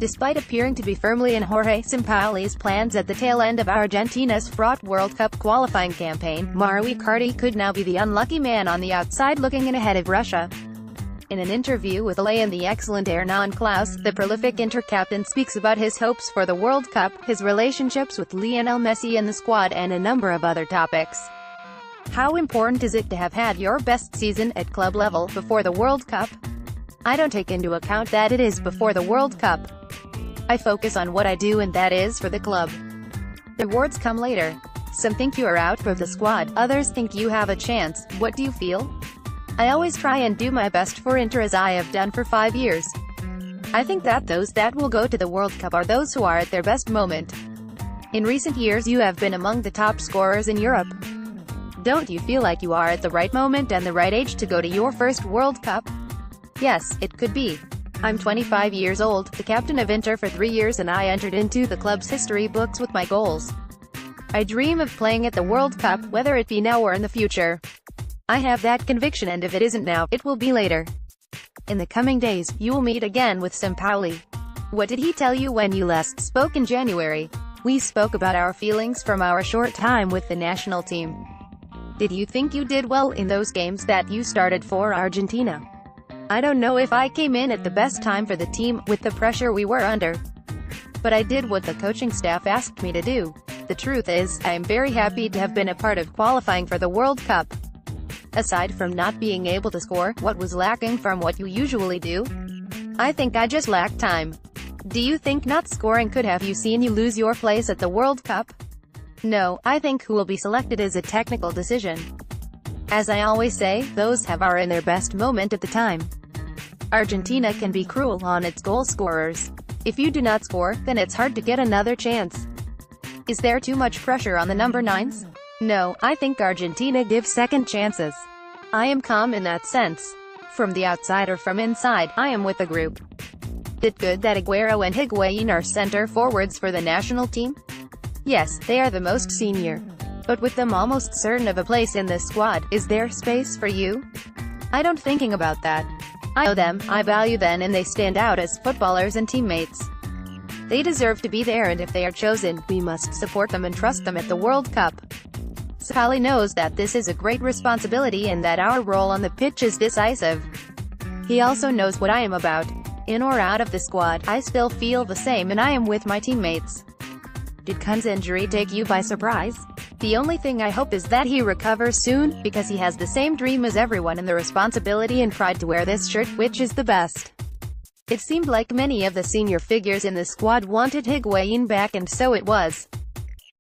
Despite appearing to be firmly in Jorge Sampaoli's plans at the tail end of Argentina's fraught World Cup qualifying campaign, Mauro Icardi could now be the unlucky man on the outside looking in ahead of Russia. In an interview with and the excellent Hernán Claus, the prolific Inter-captain speaks about his hopes for the World Cup, his relationships with Lionel Messi and the squad, and a number of other topics. How important is it to have had your best season at club level before the World Cup? I don't take into account that it is before the World Cup. I focus on what I do, and that is for the club. The awards come later. Some think you are out of the squad, others think you have a chance. What do you feel? I always try and do my best for Inter, as I have done for 5 years. I think that those that will go to the World Cup are those who are at their best moment. In recent years you have been among the top scorers in Europe. Don't you feel like you are at the right moment and the right age to go to your first World Cup? Yes, it could be. I'm 25 years old, the captain of Inter for 3 years, and I entered into the club's history books with my goals. I dream of playing at the World Cup, whether it be now or in the future. I have that conviction, and if it isn't now, it will be later. In the coming days, you will meet again with Sampaoli. What did he tell you when you last spoke in January? We spoke about our feelings from our short time with the national team. Did you think you did well in those games that you started for Argentina? I don't know if I came in at the best time for the team, with the pressure we were under. But I did what the coaching staff asked me to do. The truth is, I am very happy to have been a part of qualifying for the World Cup. Aside from not being able to score, what was lacking from what you usually do? I think I just lacked time. Do you think not scoring could have seen you lose your place at the World Cup? No, I think who will be selected is a technical decision. As I always say, those are in their best moment at the time. Argentina can be cruel on its goal scorers. If you do not score, then it's hard to get another chance. Is there too much pressure on the number 9s? No, I think Argentina gives second chances. I am calm in that sense. From the outside or from inside, I am with the group. Is it good that Agüero and Higuain are center forwards for the national team? Yes, they are the most senior. But with them almost certain of a place in the squad, is there space for you? I don't thinking about that. I know them, I value them, and they stand out as footballers and teammates. They deserve to be there, and if they are chosen, we must support them and trust them at the World Cup. Sampaoli knows that this is a great responsibility and that our role on the pitch is decisive. He also knows what I am about. In or out of the squad, I still feel the same, and I am with my teammates. Did Kun's injury take you by surprise? The only thing I hope is that he recovers soon, because he has the same dream as everyone and the responsibility and pride to wear this shirt, which is the best. It seemed like many of the senior figures in the squad wanted Higuain back, and so it was.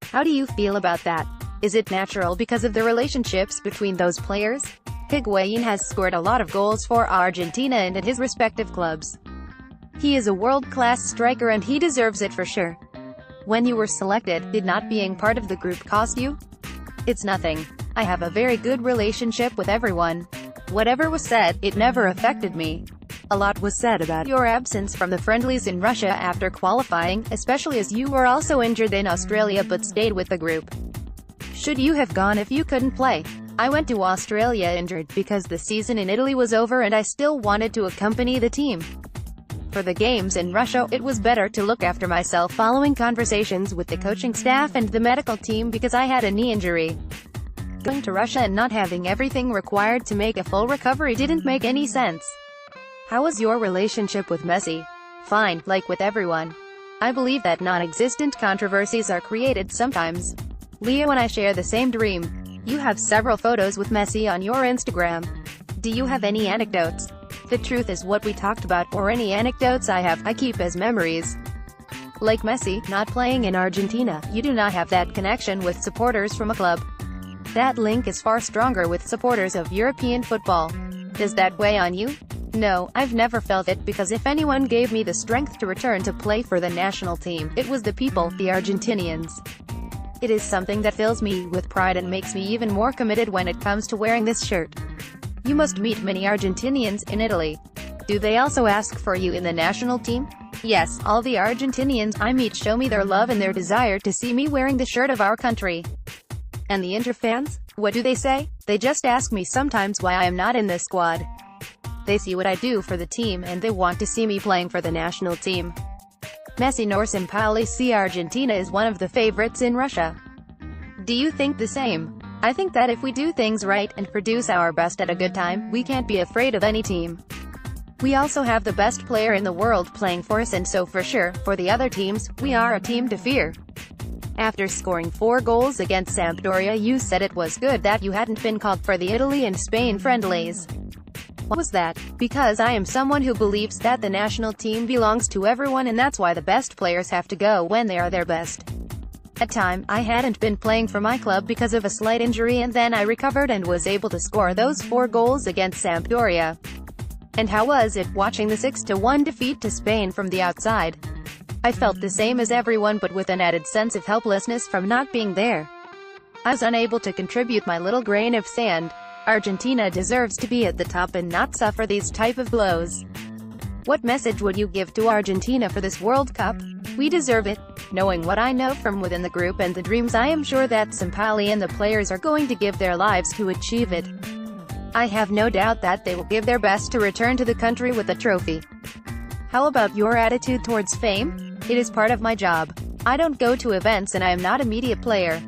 How do you feel about that? Is it natural because of the relationships between those players? Higuain has scored a lot of goals for Argentina and at his respective clubs. He is a world-class striker and he deserves it for sure. When you were selected, did not being part of the group cost you? It's nothing. I have a very good relationship with everyone. Whatever was said, it never affected me. A lot was said about your absence from the friendlies in Russia after qualifying, especially as you were also injured in Australia but stayed with the group. Should you have gone if you couldn't play? I went to Australia injured because the season in Italy was over and I still wanted to accompany the team. For the games in Russia, it was better to look after myself following conversations with the coaching staff and the medical team because I had a knee injury. Going to Russia and not having everything required to make a full recovery didn't make any sense. How was your relationship with Messi? Fine, like with everyone. I believe that non-existent controversies are created sometimes. Leo and I share the same dream. You have several photos with Messi on your Instagram. Do you have any anecdotes? The truth is what we talked about, or any anecdotes I keep as memories. Like Messi, not playing in Argentina, you do not have that connection with supporters from a club. That link is far stronger with supporters of European football. Does that weigh on you? No, I've never felt it, because if anyone gave me the strength to return to play for the national team, it was the people, the Argentinians. It is something that fills me with pride and makes me even more committed when it comes to wearing this shirt. You must meet many Argentinians in Italy. Do they also ask for you in the national team? Yes, all the Argentinians I meet show me their love and their desire to see me wearing the shirt of our country. And the Inter fans? What do they say? They just ask me sometimes why I am not in the squad. They see what I do for the team and they want to see me playing for the national team. Messi nor Sampaoli see Argentina is one of the favorites in Russia. Do you think the same? I think that if we do things right, and produce our best at a good time, we can't be afraid of any team. We also have the best player in the world playing for us, and so for sure, for the other teams, we are a team to fear. After scoring 4 goals against Sampdoria, you said it was good that you hadn't been called for the Italy and Spain friendlies. What was that? Because I am someone who believes that the national team belongs to everyone, and that's why the best players have to go when they are their best. At time, I hadn't been playing for my club because of a slight injury, and then I recovered and was able to score those 4 goals against Sampdoria. And how was it, watching the 6-1 defeat to Spain from the outside? I felt the same as everyone, but with an added sense of helplessness from not being there. I was unable to contribute my little grain of sand. Argentina deserves to be at the top and not suffer these type of blows. What message would you give to Argentina for this World Cup? We deserve it. Knowing what I know from within the group and the dreams, I am sure that Sampaoli and the players are going to give their lives to achieve it. I have no doubt that they will give their best to return to the country with a trophy. How about your attitude towards fame? It is part of my job. I don't go to events, and I am not a media player.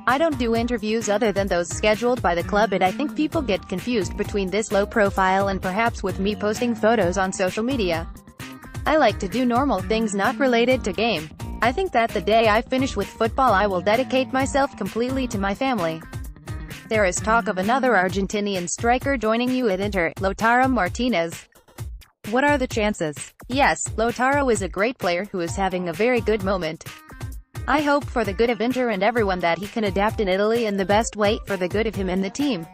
I don't do interviews other than those scheduled by the club, and I think people get confused between this low profile and perhaps with me posting photos on social media. I like to do normal things not related to game. I think that the day I finish with football, I will dedicate myself completely to my family. There is talk of another Argentinian striker joining you at Inter, Lautaro Martinez. What are the chances? Yes, Lautaro is a great player who is having a very good moment. I hope for the good of Inter and everyone that he can adapt in Italy in the best way, for the good of him and the team.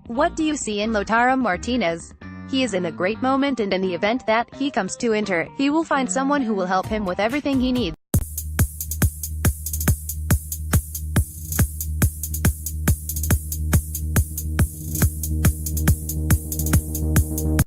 What do you see in Lautaro Martinez? He is in a great moment, and in the event that he comes to Inter, he will find someone who will help him with everything he needs.